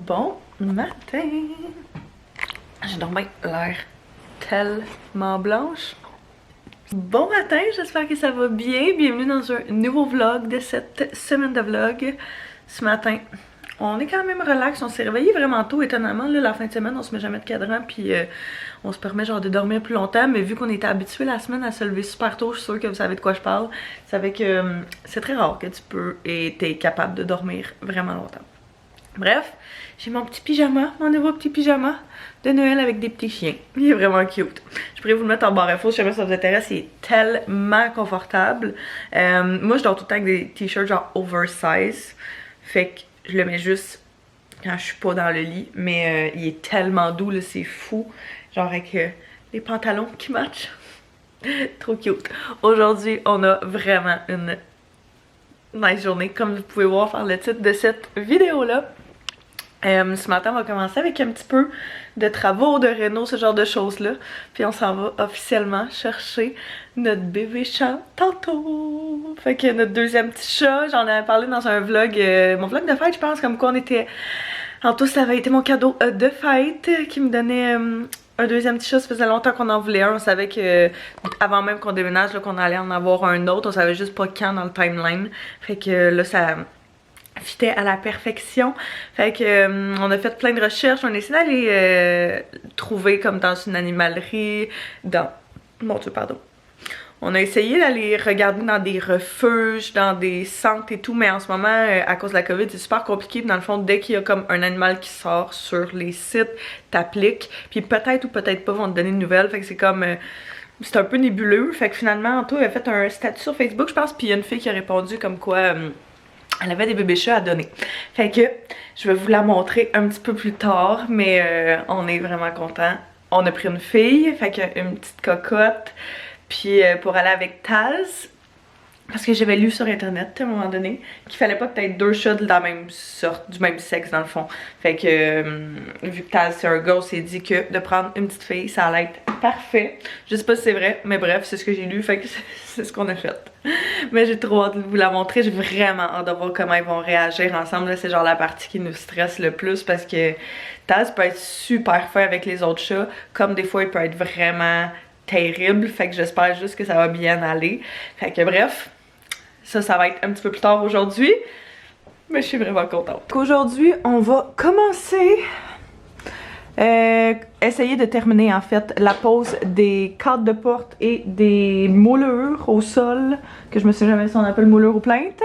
Bon matin! J'ai donc l'air tellement blanche. Bon matin, j'espère que ça va bien. Bienvenue dans un nouveau vlog de cette semaine de vlog. Ce matin, on est quand même relax, on s'est réveillé vraiment tôt, étonnamment. Là, la fin de semaine, on se met jamais de cadran, puis on se permet genre de dormir plus longtemps. Mais vu qu'on était habitué la semaine à se lever super tôt, je suis sûre que vous savez de quoi je parle. Vous savez que c'est très rare que tu peux et t'es capable de dormir vraiment longtemps. Bref, j'ai mon petit pyjama, mon nouveau petit pyjama de Noël avec des petits chiens. Il est vraiment cute. Je pourrais vous le mettre en barre info si jamais ça vous intéresse. Il est tellement confortable. Moi, je dors tout le temps avec des t-shirts genre oversize. Fait que je le mets juste quand je suis pas dans le lit. Mais il est tellement doux, là, c'est fou. Genre avec les pantalons qui matchent. Trop cute. Aujourd'hui, on a vraiment une nice journée. Comme vous pouvez voir par le titre de cette vidéo-là. Ce matin, on va commencer avec un petit peu de travaux, de réno, ce genre de choses-là. Puis on s'en va officiellement chercher notre bébé chat tantôt. Fait que notre deuxième petit chat, j'en avais parlé dans un vlog, mon vlog de fête, je pense, comme quoi on était... En tout, ça avait été mon cadeau de fête qui me donnait un deuxième petit chat. Ça faisait longtemps qu'on en voulait un. On savait que avant même qu'on déménage, qu'on allait en avoir un autre. On savait juste pas quand dans le timeline. Fait que là, ça... fitait à la perfection. Fait que on a fait plein de recherches, on a essayé d'aller trouver comme dans une animalerie, dans... Mon Dieu, pardon. On a essayé d'aller regarder dans des refuges, dans des centres et tout, mais en ce moment, à cause de la COVID, c'est super compliqué. Dans le fond, dès qu'il y a comme un animal qui sort sur les sites, t'appliques, puis peut-être ou peut-être pas vont te donner de nouvelles. Fait que c'est comme... c'est un peu nébuleux. Fait que finalement, Anto a fait un statut sur Facebook, je pense, puis il y a une fille qui a répondu comme quoi... elle avait des bébés chats à donner. Fait que je vais vous la montrer un petit peu plus tard, mais on est vraiment contents. On a pris une fille, fait que une petite cocotte, puis pour aller avec Taz, parce que j'avais lu sur internet à un moment donné qu'il fallait pas peut-être deux chats de la même sorte, du même sexe dans le fond. Fait que vu que Taz c'est un gars, on s'est dit que de prendre une petite fille, ça allait être parfait. Je sais pas si c'est vrai, mais bref, c'est ce que j'ai lu, fait que c'est ce qu'on a fait. Mais j'ai trop hâte de vous la montrer, j'ai vraiment hâte de voir comment ils vont réagir ensemble. C'est genre la partie qui nous stresse le plus parce que Taz peut être super fin avec les autres chats, comme des fois il peut être vraiment terrible, fait que j'espère juste que ça va bien aller. Fait que bref, ça va être un petit peu plus tard aujourd'hui, mais je suis vraiment contente. Aujourd'hui, on va commencer essayer de terminer en fait la pose des cadres de porte et des moulures au sol, que je me sais jamais si on appelle moulures ou plaintes,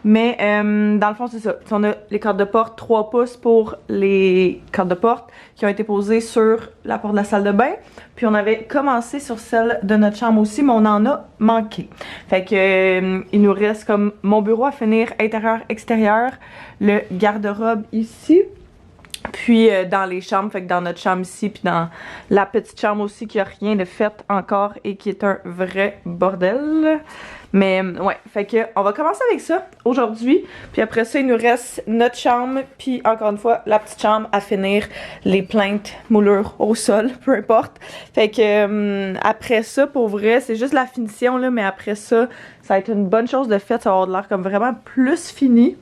mais dans le fond c'est ça. On a les cadres de porte 3 pouces pour les cadres de porte qui ont été posés sur la porte de la salle de bain, puis on avait commencé sur celle de notre chambre aussi, mais on en a manqué. Fait que il nous reste comme mon bureau à finir, intérieur, extérieur, le garde-robe ici. Puis dans les chambres, fait que dans notre chambre ici, puis dans la petite chambre aussi qui a rien de fait encore et qui est un vrai bordel. Mais ouais, fait que on va commencer avec ça aujourd'hui. Puis après ça, il nous reste notre chambre, puis encore une fois, la petite chambre à finir, les plaintes, moulures au sol, peu importe. Fait que après ça, pour vrai, c'est juste la finition là, mais après ça, ça va être une bonne chose de fait, ça va avoir l'air comme vraiment plus fini.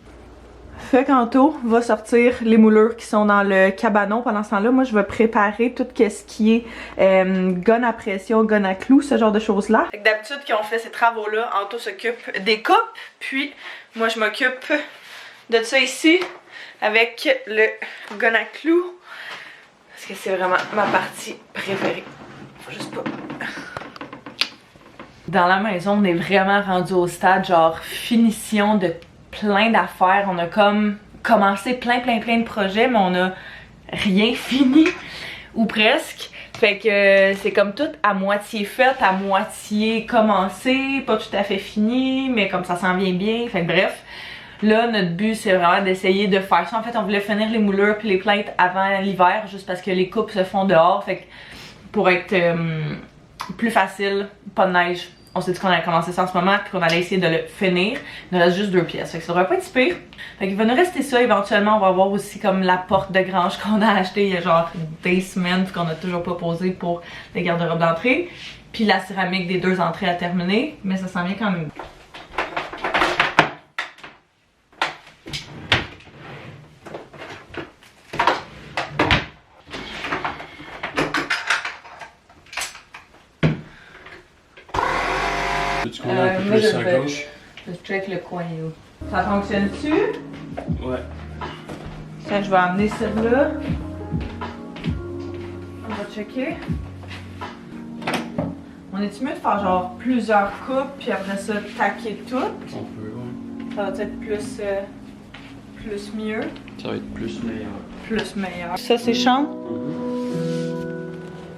Fait qu'Anto va sortir les moulures qui sont dans le cabanon. Pendant ce temps-là, moi, je vais préparer tout ce qui est gun à pression, gun à clous, ce genre de choses-là. D'habitude, quand on fait ces travaux-là, Anto s'occupe des coupes, puis moi, je m'occupe de ça ici, avec le gun à clous, parce que c'est vraiment ma partie préférée. Faut juste pas... Dans la maison, on est vraiment rendu au stade, genre, finition de plein d'affaires. On a comme commencé plein de projets, mais on a rien fini, ou presque. Fait que c'est comme tout à moitié fait, à moitié commencé, pas tout à fait fini, mais comme ça s'en vient bien. Fait que bref, là notre but c'est vraiment d'essayer de faire ça. En fait on voulait finir les moulures puis les plaintes avant l'hiver, juste parce que les coupes se font dehors. Fait que pour être plus facile, pas de neige, on s'est dit qu'on allait commencer ça en ce moment puis qu'on allait essayer de le finir. Il nous reste juste 2 pièces, fait que ça devrait pas être si pire. Fait qu'il va nous rester ça, éventuellement on va voir aussi comme la porte de grange qu'on a acheté il y a genre des semaines puis qu'on a toujours pas posé pour les garde-robes d'entrée. Puis la céramique des 2 entrées à terminer, mais ça s'en vient quand même. tourner un peu plus à gauche. Je check le coin où. Ça fonctionne-tu? Ouais. Tiens, je vais amener celle-là. On va checker. On est-tu mieux de faire genre plusieurs coupes puis après ça taquer toutes? On peut, ouais. Ça va être plus mieux. Ça va être plus meilleur. Plus meilleur. Ça c'est chambre?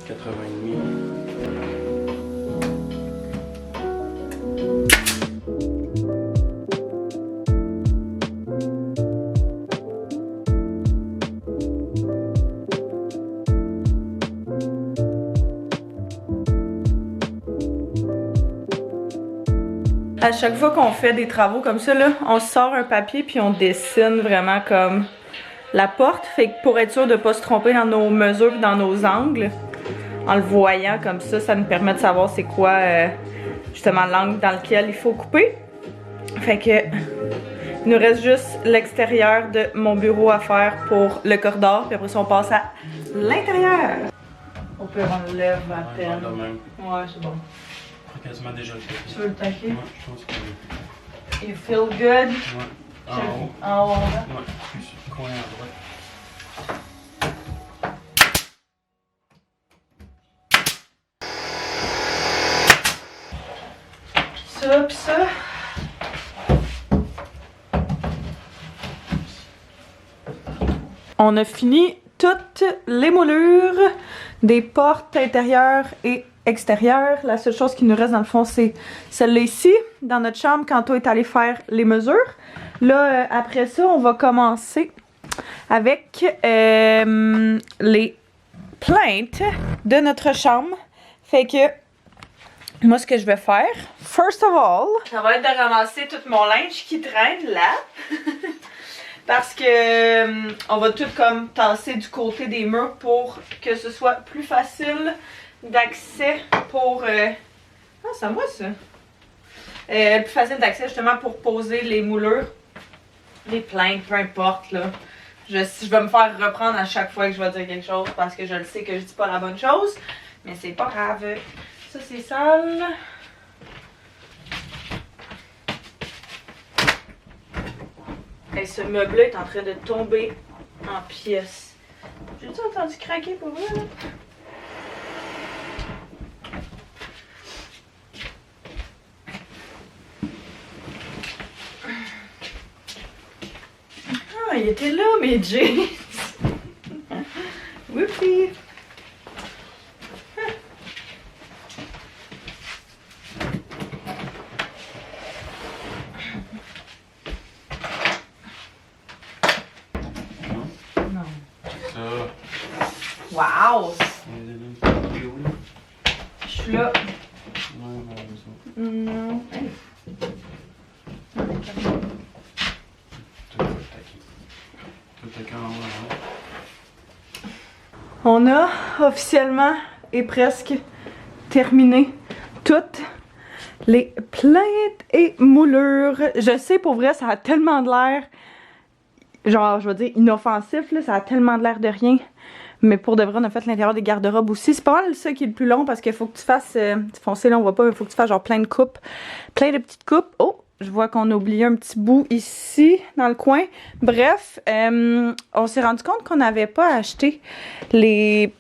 80,5. À chaque fois qu'on fait des travaux comme ça, là, on sort un papier puis on dessine vraiment comme la porte. Fait que pour être sûr de ne pas se tromper dans nos mesures et dans nos angles, en le voyant comme ça nous permet de savoir c'est quoi justement l'angle dans lequel il faut couper. Fait que il nous reste juste l'extérieur de mon bureau à faire pour le corridor. Puis après ça, on passe à l'intérieur. Au pire, on le lève à peine. Ouais, c'est bon. Quasiment déjà le fait. Tu veux le taquer? Ouais, je pense que. You feel good? Ouais. En haut. En haut, là? Ouais, plus coin à droite. Ça pis ça. On a fini toutes les moulures des portes intérieures et extérieures. La seule chose qui nous reste dans le fond, c'est celle-là ici, dans notre chambre, quand on est allé faire les mesures. Là, après ça, on va commencer avec les plaintes de notre chambre. Fait que moi, ce que je vais faire, first of all, ça va être de ramasser tout mon linge qui traîne là. Parce que on va tout comme tasser du côté des murs pour que ce soit plus facile d'accès pour... Ah, c'est à moi ça! Plus facile d'accès justement pour poser les moulures, les plaintes, peu importe là. Je vais me faire reprendre à chaque fois que je vais dire quelque chose parce que je le sais que je dis pas la bonne chose. Mais c'est pas grave. Ça c'est sale. Et ce meuble-là est en train de tomber en pièces. J'ai-tu entendu craquer pour vrai là? Ah, il était là mes jeans! Whoopie! Wow! Je suis là. Non. On a officiellement et presque terminé toutes les plaintes et moulures. Je sais, pour vrai, ça a tellement de l'air, genre, je veux dire, inoffensif, là, ça a tellement de l'air de rien. Mais pour de vrai, on a fait l'intérieur des garde-robes aussi. C'est pas mal ça qui est le plus long parce qu'il faut que tu fasses, foncé là on voit pas, mais il faut que tu fasses genre plein de coupes, plein de petites coupes. Oh, je vois qu'on a oublié un petit bout ici, dans le coin. Bref, on s'est rendu compte qu'on n'avait pas acheté les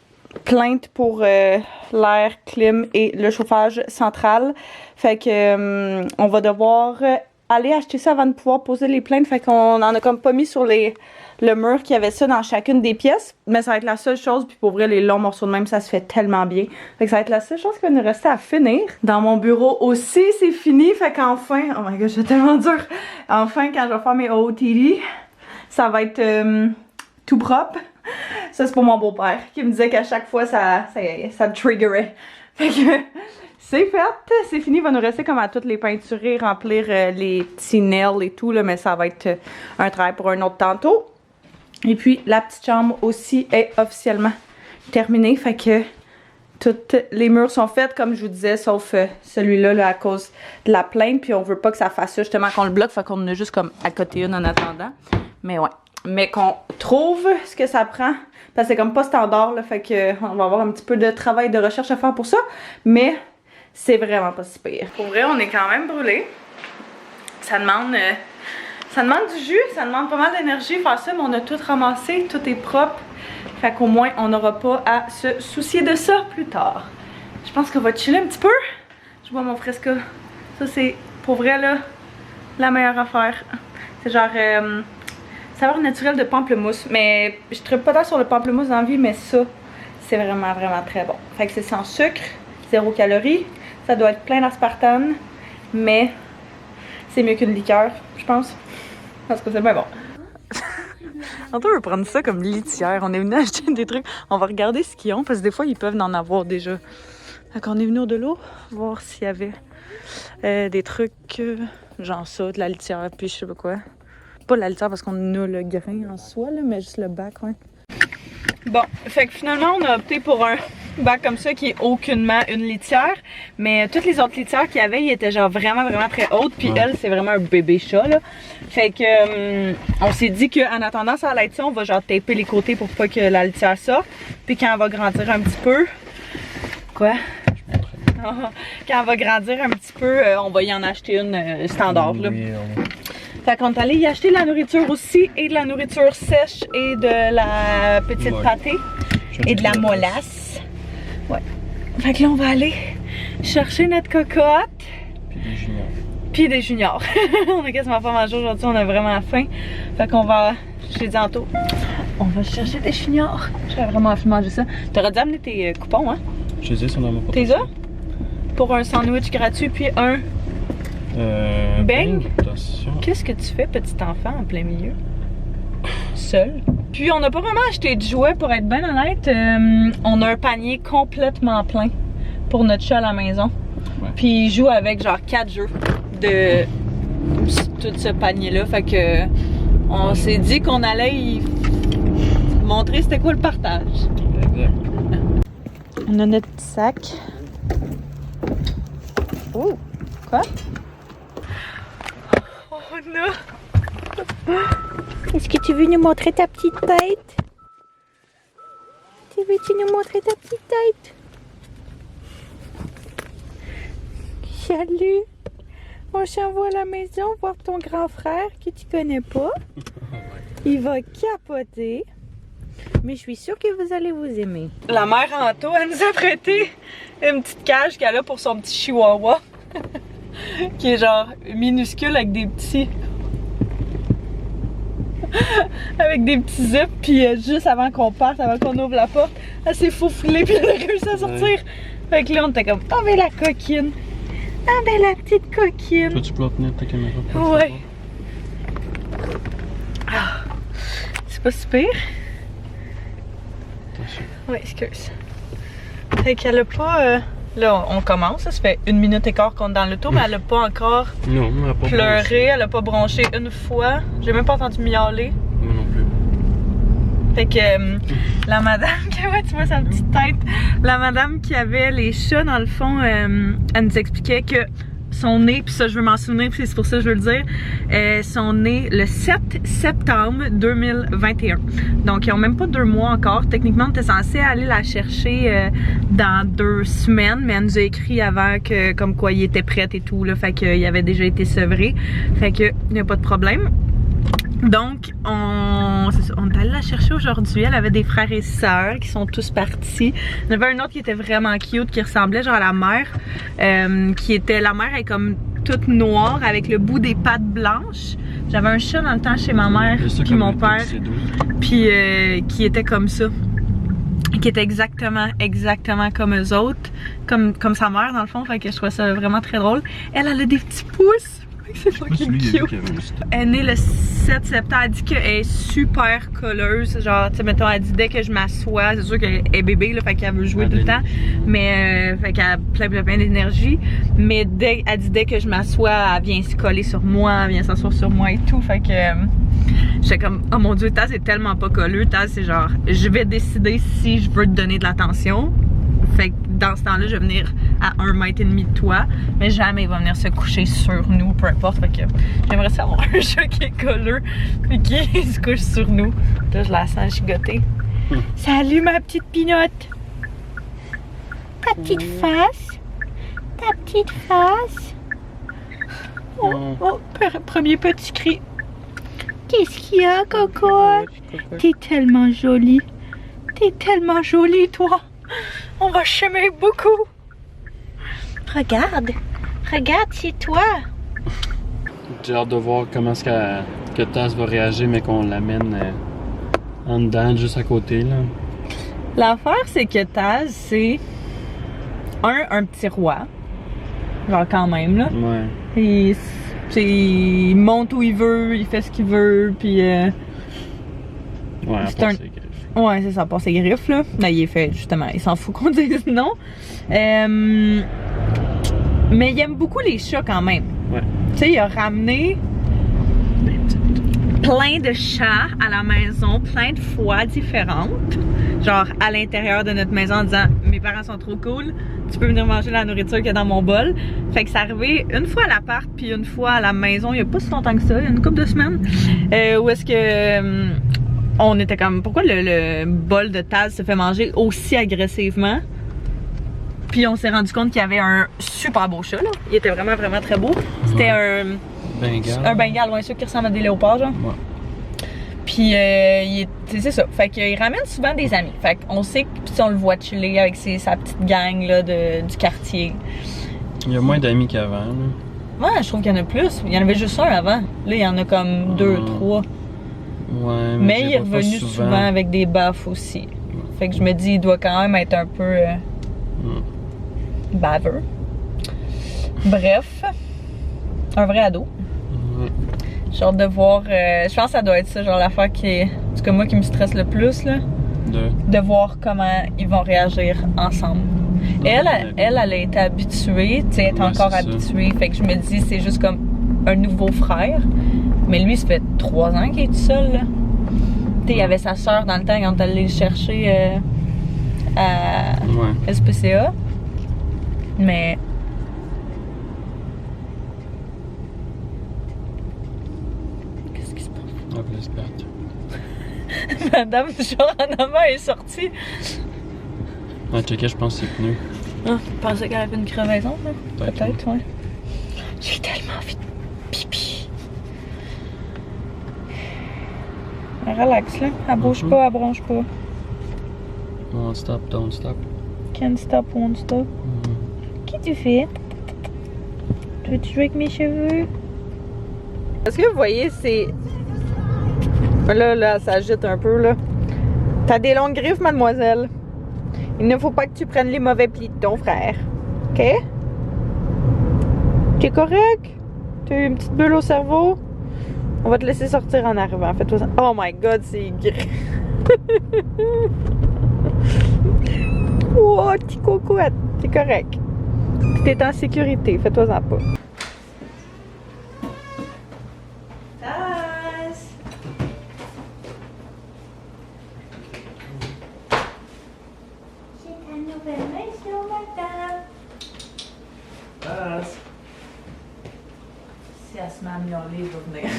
plaintes pour l'air, clim et le chauffage central. Fait que on va devoir aller acheter ça avant de pouvoir poser les plaintes. Fait qu'on en a comme pas mis sur le mur qui avait ça dans chacune des pièces. Mais ça va être la seule chose. Puis pour vrai, les longs morceaux de même, ça se fait tellement bien. Fait que ça va être la seule chose qui va nous rester à finir. Dans mon bureau aussi, c'est fini. Fait qu'enfin, oh my god, c'est tellement dur. Enfin, quand je vais faire mes OOTD, ça va être tout propre. Ça, c'est pour mon beau-père qui me disait qu'à chaque fois, ça me triggerait. Fait que c'est fait, c'est fini. Il va nous rester comme à toutes les peinturer, remplir les petits nails et tout, là, mais ça va être un travail pour un autre tantôt. Et puis, la petite chambre aussi est officiellement terminée. Fait que toutes les murs sont faites, comme je vous disais, sauf celui-là là, à cause de la plainte. Puis on veut pas que ça fasse ça, justement, qu'on le bloque. Fait qu'on en a juste comme à côté une en attendant. Mais ouais. Mais qu'on trouve ce que ça prend. Parce que c'est comme pas standard, là. Fait que on va avoir un petit peu de travail de recherche à faire pour ça. Mais c'est vraiment pas si pire. Pour vrai, on est quand même brûlé. Ça demande du jus, ça demande pas mal d'énergie faire ça, mais on a tout ramassé, tout est propre. Fait qu'au moins, on n'aura pas à se soucier de ça plus tard. Je pense qu'on va chiller un petit peu. Je bois mon Fresca. Ça, c'est pour vrai, là, la meilleure affaire. C'est genre saveur naturelle de pamplemousse. Mais je tripe pas tant sur le pamplemousse dans la vie, mais ça, c'est vraiment, vraiment très bon. Fait que c'est sans sucre, 0 calories. Ça doit être plein d'aspartame, mais c'est mieux qu'une liqueur, je pense. Parce que c'est bien bon. On veut prendre ça comme litière. On est venu acheter des trucs. On va regarder ce qu'ils ont, parce que des fois, ils peuvent en avoir déjà. Fait qu'on est venu de l'eau, voir s'il y avait des trucs genre ça, de la litière, puis je sais pas quoi. Pas la litière parce qu'on a le grain en soi, là, mais juste le bac, ouais. Bon, fait que finalement, on a opté pour un bac comme ça qui est aucunement une litière. Mais toutes les autres litières qu'il y avait, ils étaient genre vraiment, vraiment très hautes. Puis elle, c'est vraiment un bébé chat, là. Fait que on s'est dit qu'en attendant ça allait être ça, on va genre taper les côtés pour pas que la litière sorte. Puis quand elle va grandir un petit peu... Quoi? Quand elle va grandir un petit peu, on va y en acheter une standard, là. Fait qu'on est allé y acheter de la nourriture aussi, et de la nourriture sèche, et de la petite pâtée, et de la molasse. Ouais. Fait que là, on va aller chercher notre cocotte. Puis des juniors. Puis des juniors. On a quasiment pas mangé aujourd'hui, on a vraiment faim. Fait qu'on va, je l'ai dit tantôt, on va chercher des juniors. J'aurais vraiment envie de manger ça. T'aurais dû amener tes coupons, hein? Je les ai sur dans mon T'es là? Pour un sandwich gratuit, puis un... bang? Qu'est-ce que tu fais, petit enfant, en plein milieu? Seul? Puis on n'a pas vraiment acheté de jouets, pour être bien honnête. On a un panier complètement plein pour notre chat à la maison. Ouais. Puis il joue avec genre 4 jeux de tout ce panier-là. Fait que on s'est dit qu'on allait y montrer c'était quoi le partage. Exact. On a notre petit sac. Oh! Quoi? Oh non! Est-ce que tu veux nous montrer ta petite tête? Veux-tu nous montrer ta petite tête? Salut! On s'envoie à la maison voir ton grand frère que tu connais pas. Il va capoter. Mais je suis sûre que vous allez vous aimer. La mère Anto, elle nous a prêté une petite cage qu'elle a pour son petit chihuahua. Qui est genre minuscule avec des petits... avec des petits zips. Puis juste avant qu'on parte, avant qu'on ouvre la porte, elle s'est faufilée puis elle a réussi à sortir. Ouais. Fait que là, on était comme, oh ben la coquine. Ah ben la petite coquine. Toi, tu peux tenir ta caméra. Ouais. Ah, c'est pas super. Oui, excuse. Fait qu'elle a pas... là, on commence, ça fait 1 minute et quart qu'on est dans le tour, mais elle a pas encore pleuré, elle a pas bronché une fois. J'ai même pas entendu miauler. Moi non plus. Fait que la madame qui avait, tu vois sa petite tête, la madame qui avait les chats dans le fond, elle nous expliquait que son nez, puis ça je veux m'en souvenir, puis c'est pour ça que je veux le dire, son nez le 7 septembre 2021. Donc ils ont même pas 2 mois encore. Techniquement on était censé aller la chercher dans 2 semaines, mais elle nous a écrit avant que comme quoi il était prêt et tout là, fait qu'il avait déjà été sevré. Fait que il n'y a pas de problème. Donc, on est allé la chercher aujourd'hui. Elle avait des frères et sœurs qui sont tous partis. Il y en avait un autre qui était vraiment cute, qui ressemblait genre à la mère. La mère est comme toute noire avec le bout des pattes blanches. J'avais un chat dans le temps chez ma mère, puis mon père, puis qui était comme ça. Qui était exactement comme eux autres. Comme sa mère dans le fond, fait que je trouvais ça vraiment très drôle. Elle a des petits pouces. C'est fucking cute. Elle est née le 7 septembre. Elle dit qu'elle est super colleuse. Genre, tu sais, mettons, elle dit dès que je m'assois, c'est sûr qu'elle est bébé, là, fait qu'elle veut jouer tout le temps. Mais, fait qu'elle a plein d'énergie. Mais elle dit dès que je m'assois, elle vient se coller sur moi, elle vient s'asseoir sur moi et tout. Fait que, j'étais comme, oh mon dieu, Taz est tellement pas colleux. Taz, c'est genre, je vais décider si je veux te donner de l'attention. Fait que dans ce temps-là, je vais venir à 1,5 mètre de toi, mais jamais il va venir se coucher sur nous, peu importe. Fait que j'aimerais savoir un chat qui est colleux et qui se couche sur nous. Là, je la sens gigoter. Salut ma petite pinotte! Ta petite face! ta petite face. Oh. Oh, premier petit cri. Qu'est-ce qu'il y a, Coco? T'es tellement jolie. T'es tellement jolie, toi. On va s'aimer beaucoup. Regarde. Regarde, c'est toi. J'ai hâte de voir comment est-ce que Taz va réagir, mais qu'on l'amène en dedans, juste à côté, là. L'affaire, c'est que Taz, c'est un petit roi. Genre quand même, là. Ouais. Il monte où il veut, il fait ce qu'il veut, puis... Ouais, c'est un... Ouais, c'est ça, pour ses griffes, là. Ben, il est fait, justement. Il s'en fout qu'on dise non. Mais il aime beaucoup les chats, quand même. Ouais. Tu sais, il a ramené plein de chats à la maison, plein de fois différentes. Genre, à l'intérieur de notre maison, en disant « Mes parents sont trop cool, tu peux venir manger la nourriture qu'il y a dans mon bol. » Fait que c'est arrivé une fois à l'appart, puis une fois à la maison, il n'y a pas si longtemps que ça, il y a une couple de semaines, où est-ce que... on était comme, pourquoi le bol de Taz se fait manger aussi agressivement? Puis on s'est rendu compte qu'il y avait un super beau chat, là. Il était vraiment, vraiment très beau. C'était un Bengale, ouais, ceux qui ressemblent à des léopards, genre. Ouais. Puis c'est ça. Fait qu'il ramène souvent des amis. Fait qu'on sait que si on le voit chiller avec sa petite gang là, du quartier. Il y a moins d'amis qu'avant, là. Ouais, je trouve qu'il y en a plus. Il y en avait juste un avant. Là, il y en a comme 2, 3. Ouais, Mais il est revenu souvent avec des baffes aussi. Fait que je me dis, il doit quand même être un peu baveux. Bref, un vrai ado. J'ai hâte de voir, je pense que ça doit être ça, genre l'affaire qui est, en tout cas moi qui me stresse le plus, là. De voir comment ils vont réagir ensemble. Elle a été habituée, tu sais, elle est encore habituée. Fait que je me dis, c'est juste comme un nouveau frère. Mais lui, ça fait 3 ans qu'il est tout seul, là. Tu sais, il y avait sa soeur dans le temps quand elle allait le chercher à SPCA. Mais... Qu'est-ce qui se passe? Ah, j'espère. Madame Joranama est sortie. Ah, checker, je pense que c'est pneu. Ah, je pensais qu'elle avait une crevaison, là. Peut-être, ouais. J'ai tellement envie de pipi. Relax, là. Elle bouge pas, elle bronche pas. Won't stop, don't stop. Can't stop, won't stop. Qu'est-ce que tu fais? Tu veux-tu jouer avec mes cheveux? Est-ce que vous voyez, c'est... Là, ça agite un peu, là. T'as des longues griffes, mademoiselle. Il ne faut pas que tu prennes les mauvais plis de ton frère. OK? T'es correct? T'as eu une petite bulle au cerveau? On va te laisser sortir en arrivant. Fais-toi ça. Oh my god, c'est gris. Oh, petit cocouette. T'es correct. T'es en sécurité. Fais-toi-en pas. Si elle se met à miauler, je vais venir.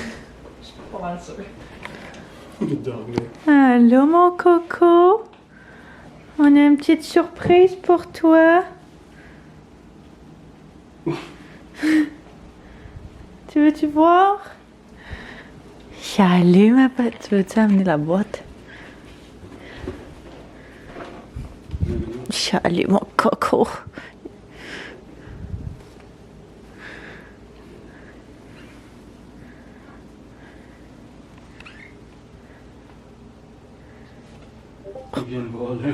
Je suis pas mal sûre. Allô, mon coco. On a une petite surprise pour toi. Tu veux-tu voir? Allez, ma pote. Tu veux-tu amener la boîte? Allez, mon coco. Il vient de voir, là.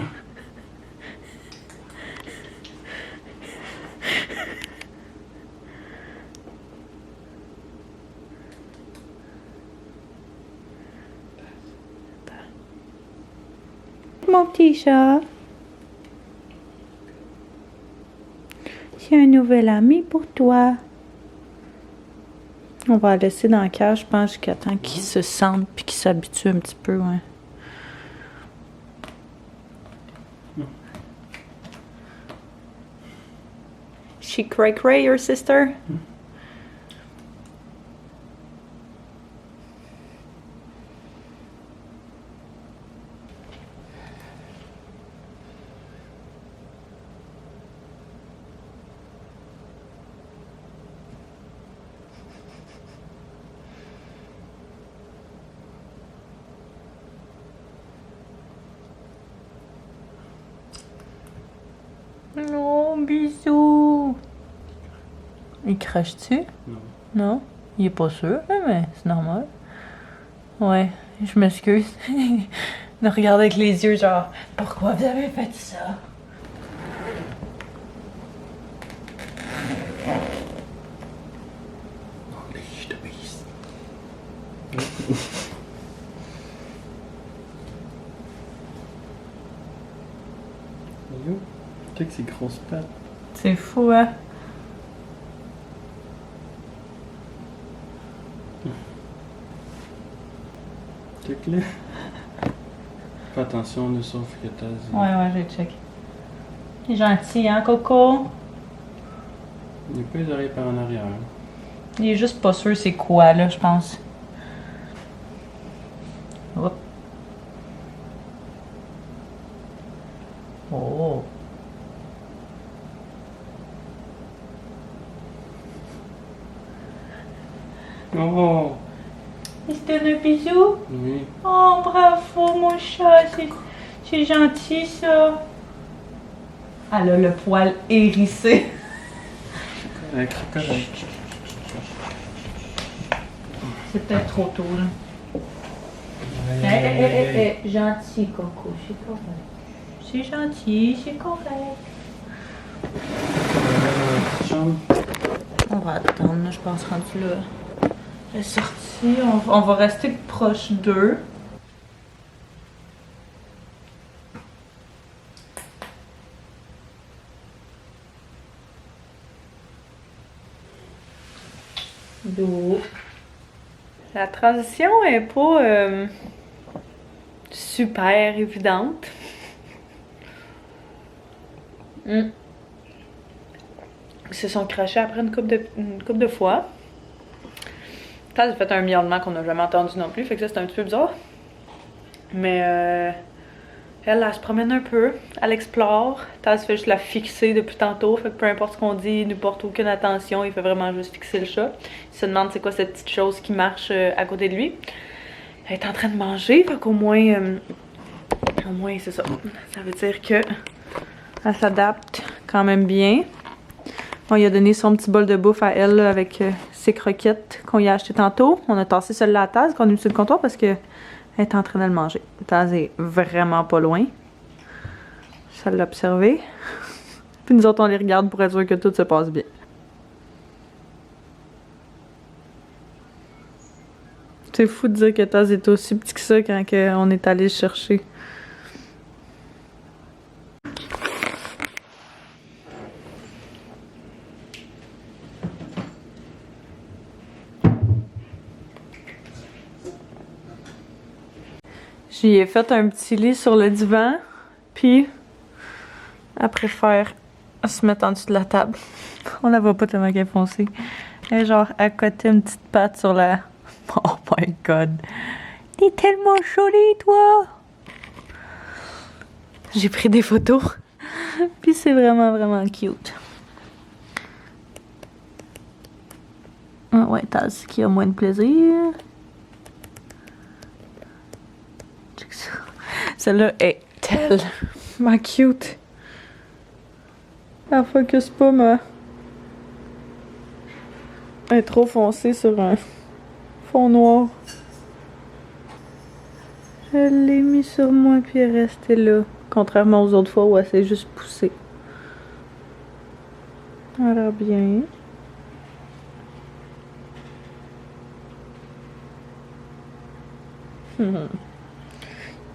Mon petit chat. J'ai un nouvel ami pour toi. On va le laisser dans la cage, je pense, jusqu'à temps qu'il se sente puis qu'il s'habitue un petit peu, ouais. She cray your sister? bisou. Il crache-tu? Non. Non? Il est pas sûr, là, mais c'est normal. Ouais, je m'excuse. Il me regarde avec les yeux, genre, pourquoi vous avez fait ça? Check ces grosses pattes. C'est fou, hein? Check-le. Fais attention, ne sauf que t'as. Ouais, j'ai check. Il est gentil, hein, Coco? Il n'y a pas les oreilles par en arrière. Il est juste pas sûr c'est quoi, là, je pense. Hop. Oh. Oh! Il se donne un bisou? Oui. Oh, bravo, mon chat. C'est gentil, ça. Elle a le poil hérissé. Correct, c'est correct. C'est peut-être trop tôt, là. Hé, gentil, Coco, c'est correct. C'est gentil, c'est correct. Chambre. On va attendre, là, je pense, rendu là. Elle est sortie, on va rester proche d'eux. D'eau. La transition est pas super évidente. Ils se sont crachés après une couple de fois. Taz a fait un miaulement qu'on n'a jamais entendu non plus, fait que ça c'est un petit peu bizarre. Mais elle se promène un peu, elle explore. Taz fait juste la fixer depuis tantôt, fait que peu importe ce qu'on dit, il ne porte aucune attention, il fait vraiment juste fixer le chat. Il se demande c'est quoi cette petite chose qui marche à côté de lui. Elle est en train de manger, fait qu'au moins, c'est ça. Ça veut dire que elle s'adapte quand même bien. On lui a donné son petit bol de bouffe à elle là, avec ses croquettes qu'on lui a acheté tantôt. On a tassé celle-là à Taz qu'on a mis sur le comptoir parce qu'elle est en train de le manger. Taz est vraiment pas loin. Ça l'a observé. Puis nous autres, on les regarde pour être sûr que tout se passe bien. C'est fou de dire que Taz est aussi petit que ça quand on est allé le chercher. J'y ai fait un petit lit sur le divan, puis elle préfère se mettre en dessous de la table. On la voit pas tellement qu'elle est foncée. Elle est genre à côté une petite patte sur la... Oh my god! T'es tellement jolie, toi! J'ai pris des photos, puis c'est vraiment cute. Ah ouais, Taz qui a moins de plaisir. Celle-là est tellement cute. Elle focus pas, mais elle est trop foncée sur un fond noir. Je l'ai mis sur moi puis elle est restée là. Contrairement aux autres fois où elle s'est juste poussée. Elle a l'air bien.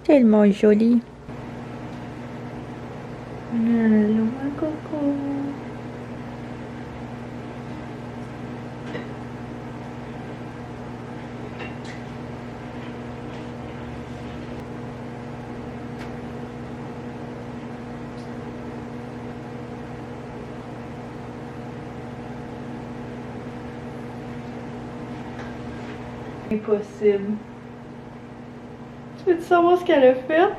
Tellement jolie. Allô, ma coco. Impossible. Tu veux savoir ce qu'elle a fait?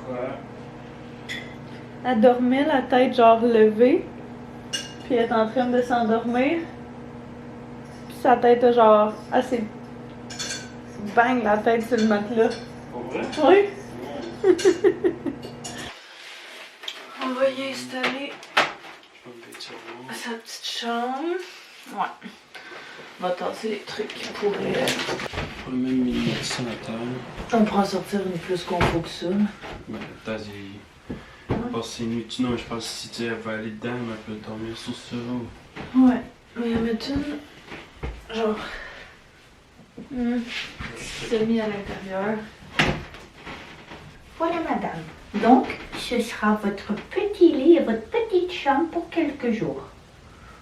Quoi? Elle dormait, la tête genre levée. Puis elle est en train de s'endormir. Puis sa tête a genre assez... Bang la tête sur le matelas. Pour vrai? Oui. On va y installer Ouais. On va tasser les trucs pour... On pourrait même mettre ça à table. On pourra sortir une plus compo que ça. Ouais, peut-être passer une nuit. Non, je pense que si tu vas aller dedans, elle peut dormir sur ça. Ouais. Mais il y en mettre une... genre... semi à l'intérieur. Voilà, madame. Donc, ce sera votre petit lit et votre petite chambre pour quelques jours.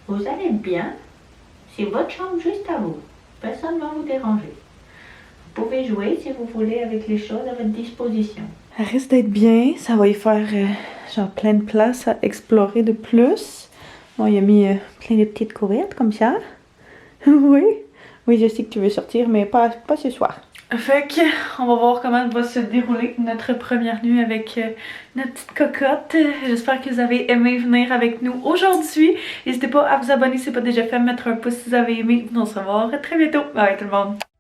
Vous allez être bien. C'est votre chambre juste à vous. Personne ne va vous déranger. Vous pouvez jouer si vous voulez avec les choses à votre disposition. Elle risque d'être bien. Ça va y faire genre plein de place à explorer de plus. Bon, il a mis plein de petites couvertes comme ça. Oui. Oui, je sais que tu veux sortir, mais pas ce soir. Fait que, on va voir comment va se dérouler notre première nuit avec notre petite cocotte. J'espère que vous avez aimé venir avec nous aujourd'hui. N'hésitez pas à vous abonner si ce n'est pas déjà fait, mettre un pouce si vous avez aimé. On se revoit très bientôt. Bye tout le monde!